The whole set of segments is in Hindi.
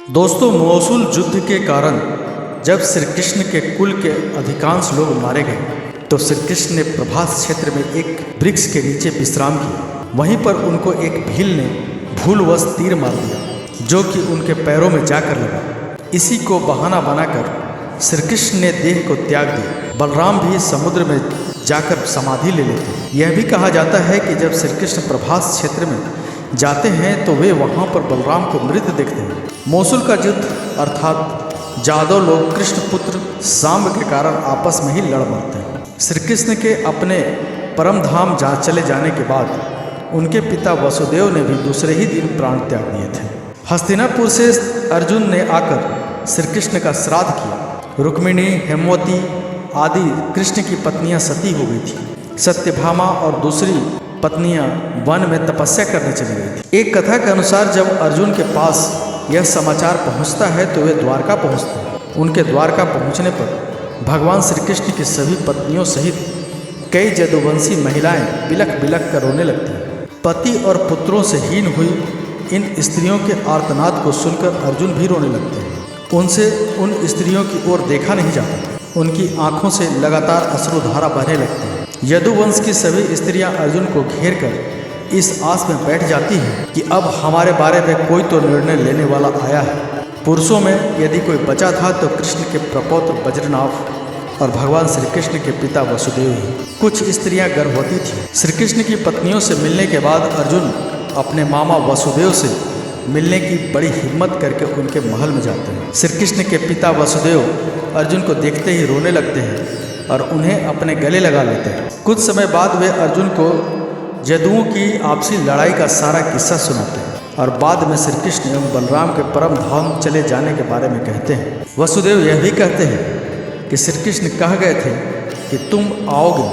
दोस्तों, मोसुल युद्ध के कारण जब श्री कृष्ण के कुल के अधिकांश लोग मारे गए तो श्री कृष्ण ने प्रभास क्षेत्र में एक वृक्ष के नीचे विश्राम किया। वहीं पर उनको एक भील ने भूलवश तीर मार दिया जो कि उनके पैरों में जाकर लगा। इसी को बहाना बनाकर श्री कृष्ण ने देह को त्याग दिया। बलराम भी समुद्र में जाकर समाधि ले लेते। यह भी कहा जाता है कि जब श्री कृष्ण प्रभास क्षेत्र में जाते हैं तो वे वहाँ पर बलराम को मृत देखते हैं। मोसुल का युद्ध अर्थात जादव लोग कृष्ण पुत्र सांब के कारण आपस में ही लड़ मरते हैं। श्री कृष्ण के अपने परम धाम चले जाने के बाद उनके पिता वसुदेव ने भी दूसरे ही दिन प्राण त्याग दिए थे। हस्तिनापुर से अर्जुन ने आकर श्री कृष्ण का श्राद्ध किया। रुक्मिणी, हेमवती आदि कृष्ण की पत्नियां सती हो गई थी। सत्यभामा और दूसरी पत्नियां वन में तपस्या करने चली गई थी। एक कथा के अनुसार जब अर्जुन के पास यह समाचार पहुंचता है तो वे द्वारका पहुंचते हैं। उनके द्वारका पहुंचने पर भगवान श्री कृष्ण की सभी पत्नियों सहित कई यदुवंशी महिलाएं बिलख बिलख कर रोने लगती हैं। पति और पुत्रों से हीन हुई इन स्त्रियों के आर्तनाद को सुनकर अर्जुन भी रोने लगते हैं। उनसे उन स्त्रियों की ओर देखा नहीं जाता। उनकी आंखों से लगातार अश्रुधारा बहने लगती है। यदुवंश की सभी स्त्रियां अर्जुन को घेर कर इस आस में बैठ जाती हैं कि अब हमारे बारे में कोई तो निर्णय लेने वाला आया है। पुरुषों में यदि कोई बचा था तो कृष्ण के प्रपौत्र बज्रनाभ और भगवान श्री कृष्ण के पिता वसुदेव ही। कुछ स्त्रियां गर्भवती थीं। श्री कृष्ण की पत्नियों से मिलने के बाद अर्जुन अपने मामा वसुदेव से मिलने की बड़ी हिम्मत करके उनके महल में जाते हैं। श्री कृष्ण के पिता वसुदेव अर्जुन को देखते ही रोने लगते हैं और उन्हें अपने गले लगा लेते हैं। कुछ समय बाद वे अर्जुन को जदुओं की आपसी लड़ाई का सारा किस्सा सुनाते हैं और बाद में श्री कृष्ण एवं बलराम के परम धाम चले जाने के बारे में कहते हैं। वसुदेव यह भी कहते हैं कि श्री कृष्ण कह गए थे कि तुम आओगे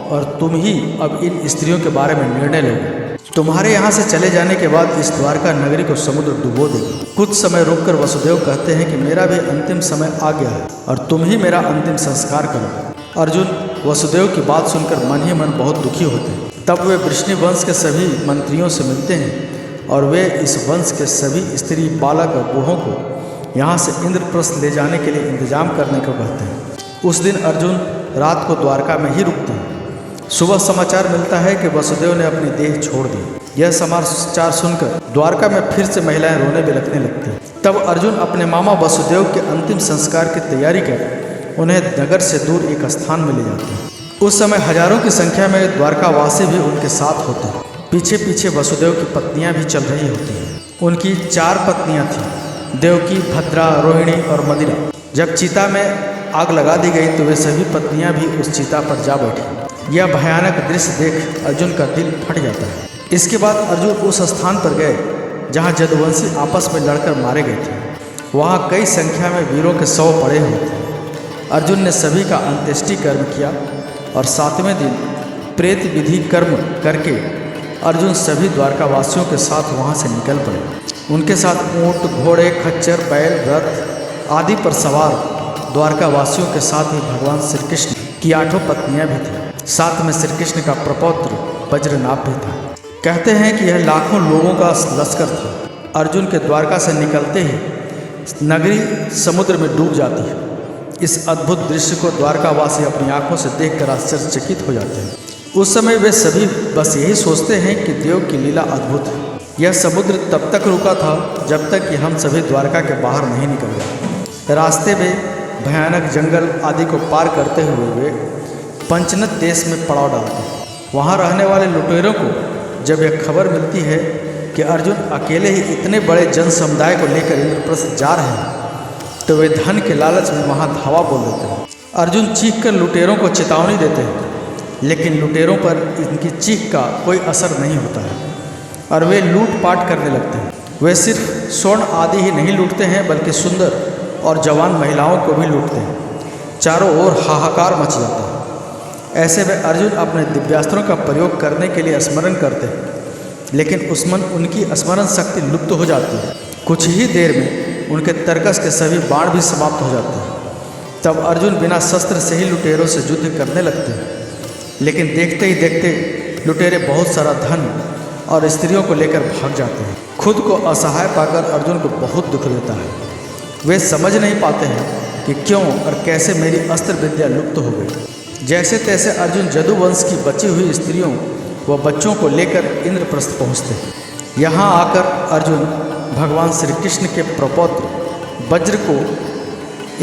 और तुम ही अब इन स्त्रियों के बारे में निर्णय लोगे। तुम्हारे यहाँ से चले जाने के बाद इस द्वारका नगरी को समुद्र डुबो देगा। कुछ समय रुककर वसुदेव कहते हैं कि मेरा भी अंतिम समय आ गया है और तुम ही मेरा अंतिम संस्कार करो। अर्जुन वसुदेव की बात सुनकर मन ही मन बहुत दुखी होते हैं। तब वे वृष्णि वंश के सभी मंत्रियों से मिलते हैं और वे इस वंश के सभी स्त्री, बालक और बूढ़ों को यहाँ से इंद्रप्रस्थ ले जाने के लिए इंतजाम करने को कहते हैं। उस दिन अर्जुन रात को द्वारका में ही रुकते हैं। सुबह समाचार मिलता है कि वसुदेव ने अपनी देह छोड़ दी। यह समाचार सुनकर द्वारका में फिर से महिलाएं रोने बिलखने लगती हैं। तब अर्जुन अपने मामा वसुदेव के अंतिम संस्कार की तैयारी कर उन्हें नगर से दूर एक स्थान में ले जाते हैं। उस समय हजारों की संख्या में द्वारकावासी भी उनके साथ होते हैं। पीछे पीछे वसुदेव की पत्नियां भी चल रही होती हैं। उनकी 4 पत्नियां थीं, देवकी, भद्रा, रोहिणी और मदिरा। जब चिता में आग लगा दी गई तो वे सभी पत्नियां भी उस चिता पर जा बैठी। यह भयानक दृश्य देख अर्जुन का दिल फट जाता है। इसके बाद अर्जुन उस स्थान पर गए जहाँ यदुवंशी आपस में लड़कर मारे गए थे। वहाँ कई संख्या में वीरों के शव पड़े हुए थे। अर्जुन ने सभी का अंत्येष्टि कर्म किया और 7वें दिन प्रेत विधि कर्म करके अर्जुन सभी द्वारकावासियों के साथ वहाँ से निकल पड़े। उनके साथ ऊँट, घोड़े, खच्चर, बैल, रथ आदि पर सवार द्वारकावासियों के साथ ही भगवान श्री कृष्ण की 8 पत्नियाँ भी थीं। साथ में श्री कृष्ण का प्रपौत्र वज्रनाभ भी था। कहते हैं कि यह लाखों लोगों का लश्कर था। अर्जुन के द्वारका से निकलते ही नगरी समुद्र में डूब जाती है। इस अद्भुत दृश्य को द्वारकावासी अपनी आंखों से देखकर आश्चर्यचकित हो जाते हैं। उस समय वे सभी बस यही सोचते हैं कि देव की लीला अद्भुत है। यह समुद्र तब तक रुका था जब तक कि हम सभी द्वारका के बाहर नहीं निकल गए। रास्ते में भयानक जंगल आदि को पार करते हुए वे पंचनद देश में पड़ाव डालते हैं। वहाँ रहने वाले लुटेरों को जब यह खबर मिलती है कि अर्जुन अकेले ही इतने बड़े जन समुदाय को लेकर इंद्रप्रस्थ जा रहे हैं तो वे धन के लालच में वहाँ धावा बोल देते हैं। अर्जुन चीख कर लुटेरों को चेतावनी देते हैं लेकिन लुटेरों पर इनकी चीख का कोई असर नहीं होता है और वे लूटपाट करने लगते हैं। वे सिर्फ स्वर्ण आदि ही नहीं लूटते हैं बल्कि सुंदर और जवान महिलाओं को भी लूटते हैं। चारों ओर हाहाकार मच जाता है। ऐसे में अर्जुन अपने दिव्यास्त्रों का प्रयोग करने के लिए स्मरण करते हैं लेकिन उनकी स्मरण शक्ति लुप्त हो जाती है। कुछ ही देर में उनके तरकस के सभी बाण भी समाप्त हो जाते हैं। तब अर्जुन बिना शस्त्र से ही लुटेरों से युद्ध करने लगते हैं लेकिन देखते ही देखते लुटेरे बहुत सारा धन और स्त्रियों को लेकर भाग जाते हैं। खुद को असहाय पाकर अर्जुन को बहुत दुख देता है। वे समझ नहीं पाते हैं कि क्यों और कैसे मेरी अस्त्र विद्या लुप्त हो गई। जैसे तैसे अर्जुन जदुवंश की बची हुई स्त्रियों व बच्चों को लेकर इंद्रप्रस्थ पहुँचते हैं। यहाँ आकर अर्जुन भगवान श्री कृष्ण के प्रपौत्र वज्र को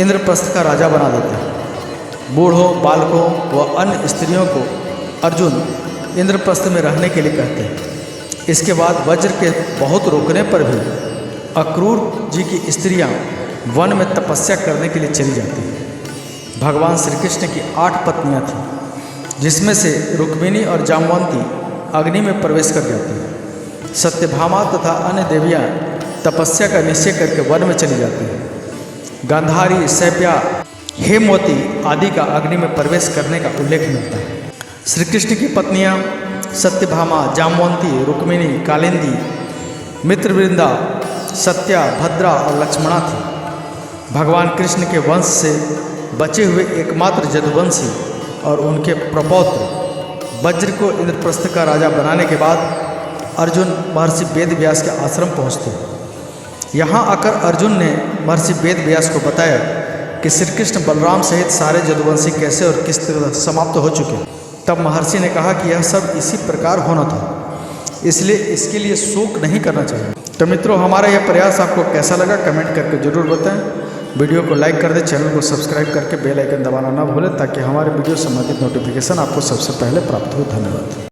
इंद्रप्रस्थ का राजा बना देते हैं। बूढ़ों, बालकों व अन्य स्त्रियों को अर्जुन इंद्रप्रस्थ में रहने के लिए कहते हैं। इसके बाद वज्र के बहुत रोकने पर भी अक्रूर जी की स्त्रियां वन में तपस्या करने के लिए चली जाती हैं। भगवान श्री कृष्ण की 8 पत्नियां थीं, जिसमें से रुक्मिणी और जामवंती अग्नि में प्रवेश कर जाती हैं। सत्यभामा तथा अन्य देवियां तपस्या का निश्चय करके वन में चली जाती हैं। गांधारी, शैव्या, हेमवती आदि का अग्नि में प्रवेश करने का उल्लेख मिलता है। श्री कृष्ण की पत्नियां सत्यभामा, जामवंती, रुक्मिणी, कालिंदी, मित्रवृंदा, सत्या, भद्रा और लक्ष्मणा थी। भगवान कृष्ण के वंश से बचे हुए एकमात्र जदुवंशी और उनके प्रपौत्र वज्र को इंद्रप्रस्थ का राजा बनाने के बाद अर्जुन महर्षि वेदव्यास के आश्रम पहुँचते हैं। यहाँ आकर अर्जुन ने महर्षि वेदव्यास को बताया कि श्री कृष्ण बलराम सहित सारे जदुवंशी कैसे और किस तरह समाप्त हो चुके। तब महर्षि ने कहा कि यह सब इसी प्रकार होना था, इसलिए इसके लिए शोक नहीं करना चाहिए। तो मित्रों, हमारा यह प्रयास आपको कैसा लगा कमेंट करके जरूर बताएं। वीडियो को लाइक कर दें, चैनल को सब्सक्राइब करके बेल आइकन दबाना ना भूलें ताकि हमारे वीडियो संबंधित नोटिफिकेशन आपको सबसे पहले प्राप्त हो। धन्यवाद।